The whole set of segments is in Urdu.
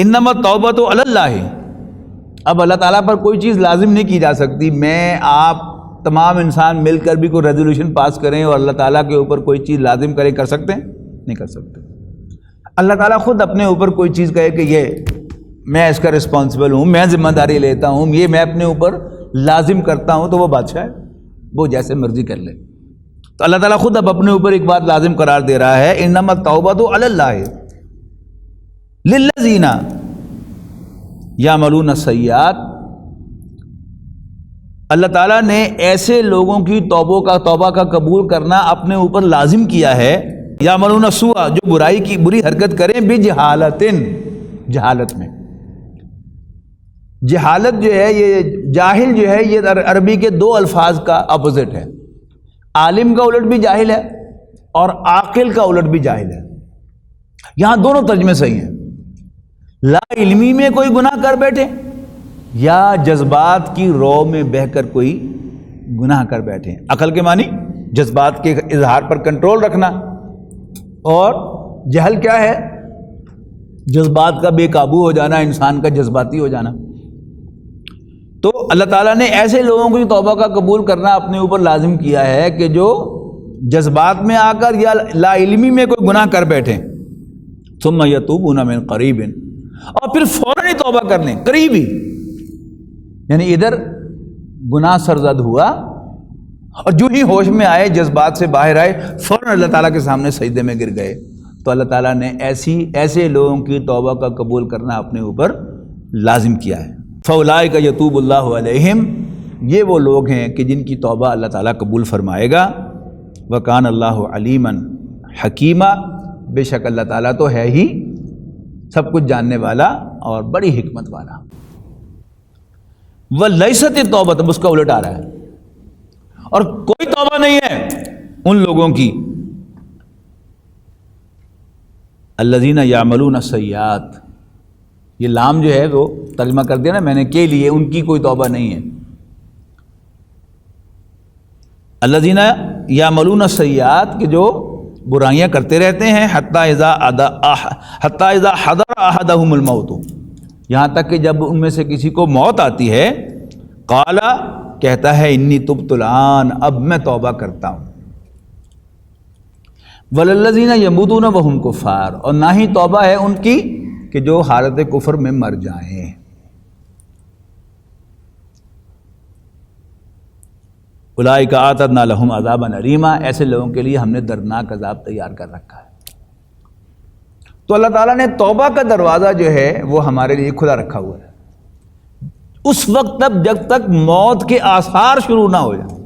انما التوبۃ علی اللہ، اب اللہ تعالیٰ پر کوئی چیز لازم نہیں کی جا سکتی. میں آپ تمام انسان مل کر بھی کوئی ریزولوشن پاس کریں اور اللہ تعالیٰ کے اوپر کوئی چیز لازم کریں، کر سکتے ہیں؟ نہیں کر سکتے. اللہ تعالیٰ خود اپنے اوپر کوئی چیز کہے کہ یہ میں اس کا رسپانسبل ہوں، میں ذمہ داری لیتا ہوں، یہ میں اپنے اوپر لازم کرتا ہوں، تو وہ بادشاہ ہے، وہ جیسے مرضی کر لے. تو اللہ تعالیٰ خود اب اپنے اوپر ایک بات لازم قرار دے رہا ہے، انما التوبۃ علی اللہ للذین یعملون السیئات. اللہ تعالیٰ نے ایسے لوگوں کی توبہ کا قبول کرنا اپنے اوپر لازم کیا ہے، یعملون السوء، جو برائی کی بری حرکت کریں، بجہالۃ، جہالت میں. جہالت جو ہے، یہ جاہل جو ہے، یہ عربی کے دو الفاظ کا اپوزٹ ہے. عالم کا الٹ بھی جاہل ہے اور عاقل کا الٹ بھی جاہل ہے. یہاں دونوں ترجمے صحیح ہیں. لا علمی میں کوئی گناہ کر بیٹھے یا جذبات کی رو میں بہہ کر کوئی گناہ کر بیٹھے. عقل کے معنی جذبات کے اظہار پر کنٹرول رکھنا، اور جہل کیا ہے؟ جذبات کا بے قابو ہو جانا، انسان کا جذباتی ہو جانا. تو اللہ تعالیٰ نے ایسے لوگوں کی توبہ کا قبول کرنا اپنے اوپر لازم کیا ہے کہ جو جذبات میں آ کر یا لا علمی میں کوئی گناہ کر بیٹھیں، ثم یتوبون من قریب، اور پھر فوراً ہی توبہ کر لیں، قریب ہی. یعنی ادھر گناہ سرزد ہوا اور جو ہی ہوش میں آئے، جذبات سے باہر آئے، فوراً اللہ تعالیٰ کے سامنے سجدے میں گر گئے. تو اللہ تعالیٰ نے ایسے لوگوں کی توبہ کا قبول کرنا اپنے اوپر لازم کیا ہے. فَأُولَٰئِکَ یتوب اللہ علیہم، یہ وہ لوگ ہیں کہ جن کی توبہ اللہ تعالیٰ قبول فرمائے گا. وَكَانَ اللَّهُ عَلِيمًا حَكِيمًا، بے شک اللہ تعالیٰ تو ہے ہی سب کچھ جاننے والا اور بڑی حکمت والا. وَلَيْسَتِ التَّوْبَةُ، اس کا الٹ آ رہا ہے، اور کوئی توبہ نہیں ہے ان لوگوں کی، الذین یعملون السیئات. یہ لام جو ہے وہ ترجمہ کر دیا نا میں نے کے لیے، ان کی کوئی توبہ نہیں ہے. الذین یعملون السیئات، کہ جو برائیاں کرتے رہتے ہیں، حتی اذا حضر احدہم الموت، یہاں تک کہ جب ان میں سے کسی کو موت آتی ہے، قال، کہتا ہے، انی تبت الآن، اب میں توبہ کرتا ہوں. وللذین یموتون وہم کفار، اور نہ ہی توبہ ہے ان کی کہ جو حالت کفر میں مر جائیں. اولئک اعتدنا لہم عذابا الیما، ایسے لوگوں کے لیے ہم نے دردناک عذاب تیار کر رکھا ہے. تو اللہ تعالیٰ نے توبہ کا دروازہ جو ہے وہ ہمارے لیے کھلا رکھا ہوا ہے اس وقت تک جب تک موت کے آثار شروع نہ ہو جائیں.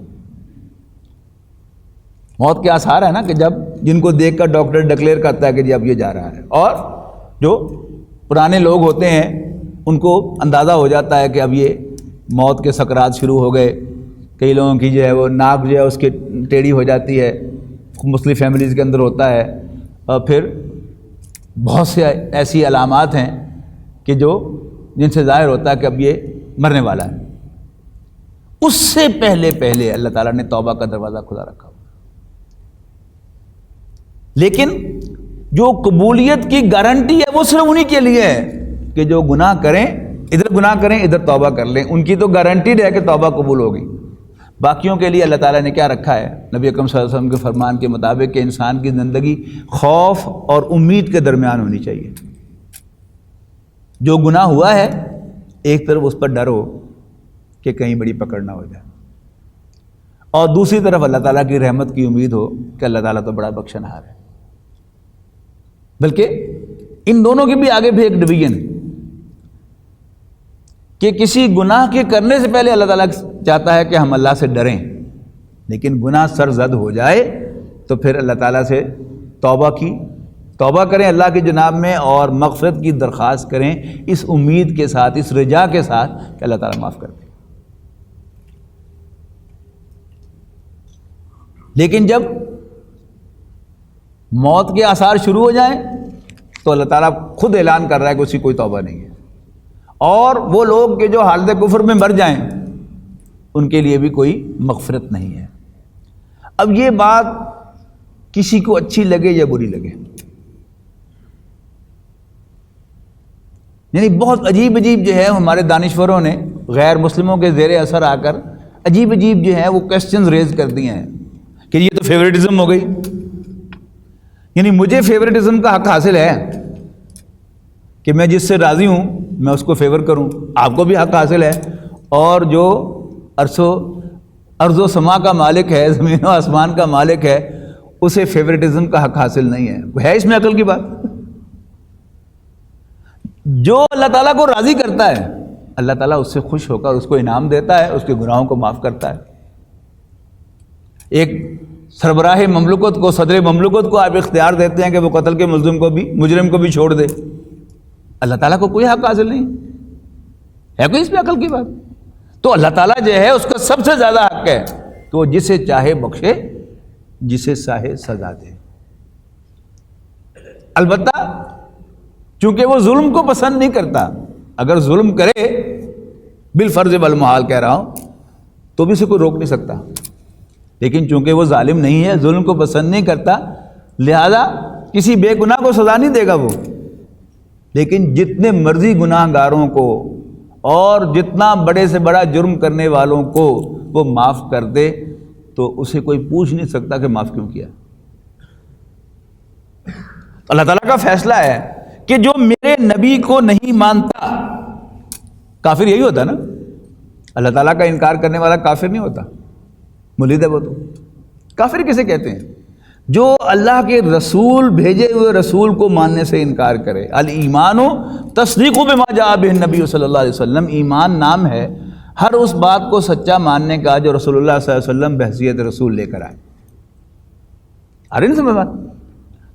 موت کے آثار ہے نا کہ جن کو دیکھ کر ڈاکٹر ڈکلیئر کرتا ہے کہ جی اب یہ جا رہا ہے، اور جو پرانے لوگ ہوتے ہیں ان کو اندازہ ہو جاتا ہے کہ اب یہ موت کے سکرات شروع ہو گئے. کئی لوگوں کی جو ہے وہ ناک جو ہے اس کی ٹیڑھی ہو جاتی ہے، مسلم فیملیز کے اندر ہوتا ہے. اور پھر بہت سے ایسی علامات ہیں کہ جن سے ظاہر ہوتا ہے کہ اب یہ مرنے والا ہے. اس سے پہلے اللہ تعالیٰ نے توبہ کا دروازہ کھلا رکھا. لیکن جو قبولیت کی گارنٹی ہے وہ صرف انہی کے لیے ہے کہ جو گناہ کریں ادھر توبہ کر لیں. ان کی تو گارنٹیڈ ہے کہ توبہ قبول ہوگی. باقیوں کے لیے اللہ تعالیٰ نے کیا رکھا ہے؟ نبی اکرم صلی اللہ علیہ وسلم کے فرمان کے مطابق کہ انسان کی زندگی خوف اور امید کے درمیان ہونی چاہیے. جو گناہ ہوا ہے ایک طرف اس پر ڈر ہو کہ کہیں بڑی پکڑ نہ ہو جائے، اور دوسری طرف اللہ تعالیٰ کی رحمت کی امید ہو کہ اللہ تعالیٰ تو بڑا بخشنہار ہے. بلکہ ان دونوں کے بھی آگے بھی ایک ڈویژن ہے کہ کسی گناہ کے کرنے سے پہلے اللہ تعالیٰ چاہتا ہے کہ ہم اللہ سے ڈریں، لیکن گناہ سرزد ہو جائے تو پھر اللہ تعالیٰ سے توبہ کریں اللہ کی جناب میں، اور مغفرت کی درخواست کریں اس امید کے ساتھ، اس رجا کے ساتھ کہ اللہ تعالیٰ معاف کر دے. لیکن جب موت کے آثار شروع ہو جائیں تو اللہ تعالیٰ خود اعلان کر رہا ہے کہ اس کی کوئی توبہ نہیں ہے. اور وہ لوگ کہ جو حالت کفر میں مر جائیں ان کے لیے بھی کوئی مغفرت نہیں ہے. اب یہ بات کسی کو اچھی لگے یا بری لگے، یعنی بہت عجیب عجیب جو ہے ہمارے دانشوروں نے غیر مسلموں کے زیر اثر آ کر عجیب عجیب جو ہے وہ کویسچنز ریز کر دیے ہیں کہ یہ تو فیوریٹزم ہو گئی. یعنی مجھے فیوریٹزم کا حق حاصل ہے کہ میں جس سے راضی ہوں میں اس کو فیور کروں، آپ کو بھی حق حاصل ہے. اور جو ارض و سما کا مالک ہے، زمین و آسمان کا مالک ہے، اسے فیوریٹزم کا حق حاصل نہیں ہے اس میں عقل کی بات؟ جو اللہ تعالیٰ کو راضی کرتا ہے اللہ تعالیٰ اس سے خوش ہو کر اس کو انعام دیتا ہے، اس کے گناہوں کو معاف کرتا ہے. ایک سربراہ مملکت کو، صدر مملکت کو آپ اختیار دیتے ہیں کہ وہ قتل کے مجرم کو بھی چھوڑ دے. اللہ تعالیٰ کو کوئی حق حاصل نہیں ہے کوئی اس میں عقل کی بات؟ تو اللہ تعالیٰ جو ہے اس کا سب سے زیادہ حق ہے تو جسے چاہے بخشے، جسے چاہے سزا دے. البتہ چونکہ وہ ظلم کو پسند نہیں کرتا، اگر ظلم کرے بالفرض والمحال کہہ رہا ہوں تو بھی اسے کوئی روک نہیں سکتا. لیکن چونکہ وہ ظالم نہیں ہے، ظلم کو پسند نہیں کرتا، لہذا کسی بے گناہ کو سزا نہیں دے گا وہ. لیکن جتنے مرضی گناہ گاروں کو اور جتنا بڑے سے بڑا جرم کرنے والوں کو وہ معاف کر دے تو اسے کوئی پوچھ نہیں سکتا کہ معاف کیوں کیا. اللہ تعالیٰ کا فیصلہ ہے کہ جو میرے نبی کو نہیں مانتا، کافر یہی ہوتا نا، اللہ تعالیٰ کا انکار کرنے والا کافر نہیں ہوتا، ملحد ہے وہ. تو کافر کسے کہتے ہیں؟ جو اللہ کے رسول، بھیجے ہوئے رسول کو ماننے سے انکار کرے. الایمان تصدیق بما جاء به النبی صلی اللہ علیہ وسلم. ایمان نام ہے ہر اس بات کو سچا ماننے کا جو رسول اللہ صلی اللہ علیہ وسلم بحیثیت رسول لے کر آئے. آ رہی نہیں سمجھ بات؟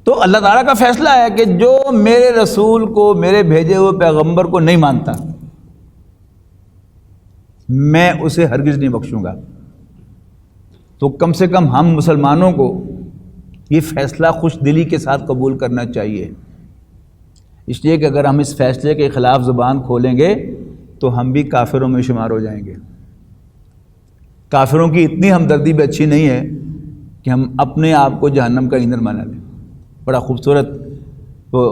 تو اللہ تعالیٰ کا فیصلہ ہے کہ جو میرے رسول کو، میرے بھیجے ہوئے پیغمبر کو نہیں مانتا، میں اسے ہرگز نہیں بخشوں گا. تو کم سے کم ہم مسلمانوں کو یہ فیصلہ خوش دلی کے ساتھ قبول کرنا چاہیے، اس لیے کہ اگر ہم اس فیصلے کے خلاف زبان کھولیں گے تو ہم بھی کافروں میں شمار ہو جائیں گے. کافروں کی اتنی ہمدردی بھی اچھی نہیں ہے کہ ہم اپنے آپ کو جہنم کا ایندھن بنا لیں. بڑا خوبصورت وہ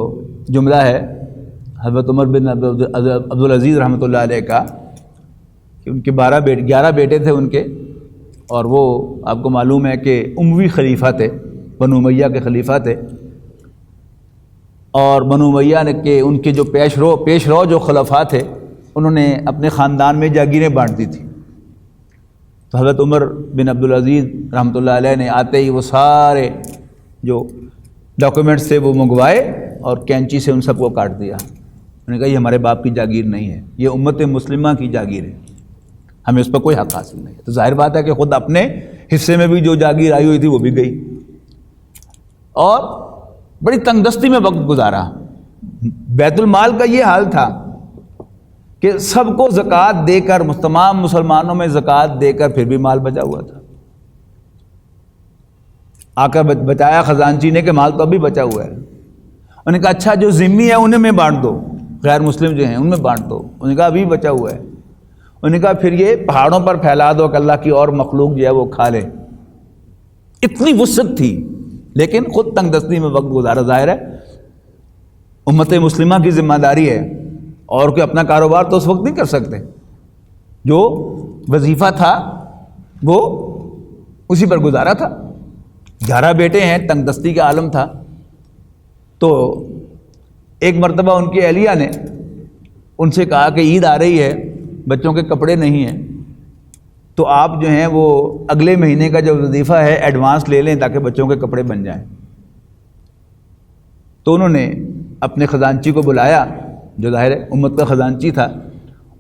جملہ ہے حضرت عمر بن عبدالعزیز رحمۃ اللہ علیہ کا کہ ان کے 11 بیٹے تھے ان کے، اور وہ آپ کو معلوم ہے کہ اموی خلیفہ تھے، بنو امیہ کے خلیفہ تھے. اور بنو امیہ نے کہ ان کے جو پیش رو جو خلفاء تھے انہوں نے اپنے خاندان میں جاگیریں بانٹ دی تھی. تو حضرت عمر بن عبدالعزیز رحمۃ اللہ علیہ نے آتے ہی وہ سارے جو ڈاکومنٹس تھے وہ منگوائے اور کینچی سے ان سب کو کاٹ دیا. انہوں نے کہا یہ ہمارے باپ کی جاگیر نہیں ہے، یہ امت مسلمہ کی جاگیر ہے، ہمیں اس پر کوئی حق حاصل نہیں ہے. تو ظاہر بات ہے کہ خود اپنے حصے میں بھی جو جاگیر آئی ہوئی تھی وہ بھی گئی، اور بڑی تنگ دستی میں وقت گزارا. بیت المال کا یہ حال تھا کہ سب کو زکوٰۃ دے کر، تمام مسلمانوں میں زکوٰۃ دے کر پھر بھی مال بچا ہوا تھا. آ کر بچایا خزانچی نے کہ مال تو ابھی بچا ہوا ہے. انہوں نے کہا اچھا جو ذمہ ہے انہیں میں بانٹ دو، غیر مسلم جو ہیں ان میں بانٹ دو. انہوں نے کہا ابھی بچا ہوا ہے. انہوں نے کہا پھر یہ پہاڑوں پر پھیلا دو کہ اللہ کی اور مخلوق جو ہے وہ کھا لے. اتنی وسعت تھی لیکن خود تنگ دستی میں وقت گزارا. ظاہر ہے امت مسلمہ کی ذمہ داری ہے، اور کوئی اپنا کاروبار تو اس وقت نہیں کر سکتے. جو وظیفہ تھا وہ اسی پر گزارا تھا. 11 بیٹے ہیں، تنگ دستی کا عالم تھا. تو ایک مرتبہ ان کی اہلیہ نے ان سے کہا کہ عید آ رہی ہے، بچوں کے کپڑے نہیں ہیں، تو آپ جو ہیں وہ اگلے مہینے کا جو وظیفہ ہے ایڈوانس لے لیں تاکہ بچوں کے کپڑے بن جائیں. تو انہوں نے اپنے خزانچی کو بلایا جو ظاہر امت کا خزانچی تھا،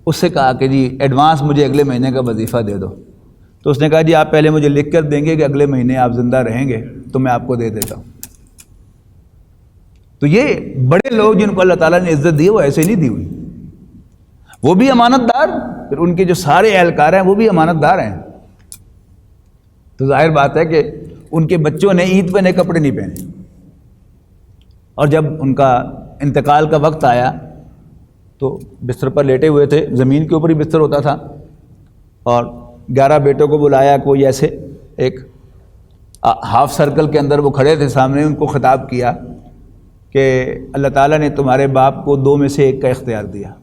اس سے کہا کہ جی ایڈوانس مجھے اگلے مہینے کا وظیفہ دے دو. تو اس نے کہا جی آپ پہلے مجھے لکھ کر دیں گے کہ اگلے مہینے آپ زندہ رہیں گے تو میں آپ کو دے دیتا ہوں. تو یہ بڑے لوگ جن کو اللہ تعالیٰ نے عزت دی وہ ایسے نہیں دی ہوئی، وہ بھی امانت دار، پھر ان کے جو سارے اہلکار ہیں وہ بھی امانت دار ہیں. تو ظاہر بات ہے کہ ان کے بچوں نے عید پہ نئے کپڑے نہیں پہنے، اور جب ان کا انتقال کا وقت آیا تو بستر پر لیٹے ہوئے تھے، زمین کے اوپر ہی بستر ہوتا تھا، اور 11 بیٹوں کو بلایا. کوئی ایسے ایک ہاف سرکل کے اندر وہ کھڑے تھے سامنے، ان کو خطاب کیا کہ اللہ تعالیٰ نے تمہارے باپ کو دو میں سے ایک کا اختیار دیا،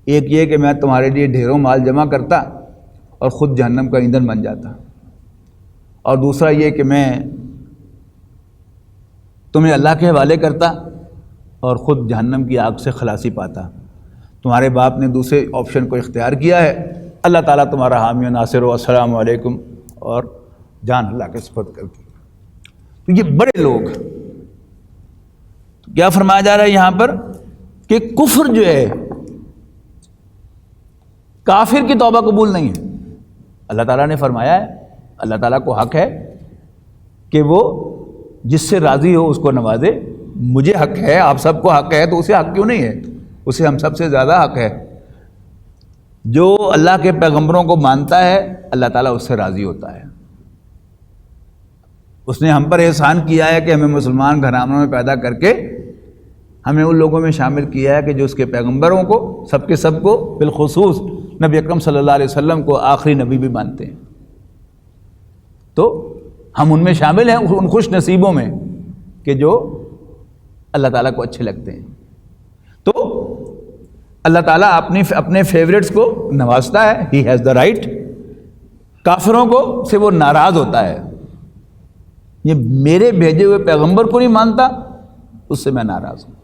ایک یہ کہ میں تمہارے لیے ڈھیروں مال جمع کرتا اور خود جہنم کا ایندھن بن جاتا، اور دوسرا یہ کہ میں تمہیں اللہ کے حوالے کرتا اور خود جہنم کی آگ سے خلاصی پاتا۔ تمہارے باپ نے دوسرے آپشن کو اختیار کیا ہے۔ اللہ تعالیٰ تمہارا حامی و ناصر ہو، السلام علیکم، اور جان اللہ کے سپرد کر دی۔ تو یہ بڑے لوگ، کیا فرمایا جا رہا ہے یہاں پر کہ کفر جو ہے، کافر کی توبہ قبول نہیں ہے۔ اللہ تعالیٰ نے فرمایا ہے، اللہ تعالیٰ کو حق ہے کہ وہ جس سے راضی ہو اس کو نوازے۔ مجھے حق ہے، آپ سب کو حق ہے، تو اسے حق کیوں نہیں ہے؟ اسے ہم سب سے زیادہ حق ہے۔ جو اللہ کے پیغمبروں کو مانتا ہے اللہ تعالیٰ اس سے راضی ہوتا ہے۔ اس نے ہم پر احسان کیا ہے کہ ہمیں مسلمان گھرانوں میں پیدا کر کے ہمیں ان لوگوں میں شامل کیا ہے کہ جو اس کے پیغمبروں کو سب کے سب کو، بالخصوص نبی اکرم صلی اللہ علیہ وسلم کو آخری نبی بھی مانتے ہیں۔ تو ہم ان میں شامل ہیں، ان خوش نصیبوں میں کہ جو اللہ تعالیٰ کو اچھے لگتے ہیں۔ تو اللہ تعالیٰ اپنے فیوریٹس کو نوازتا ہے، ہی ہیز دا رائٹ۔ کافروں کو سے وہ ناراض ہوتا ہے، یہ میرے بھیجے ہوئے پیغمبر کو نہیں مانتا، اس سے میں ناراض ہوں۔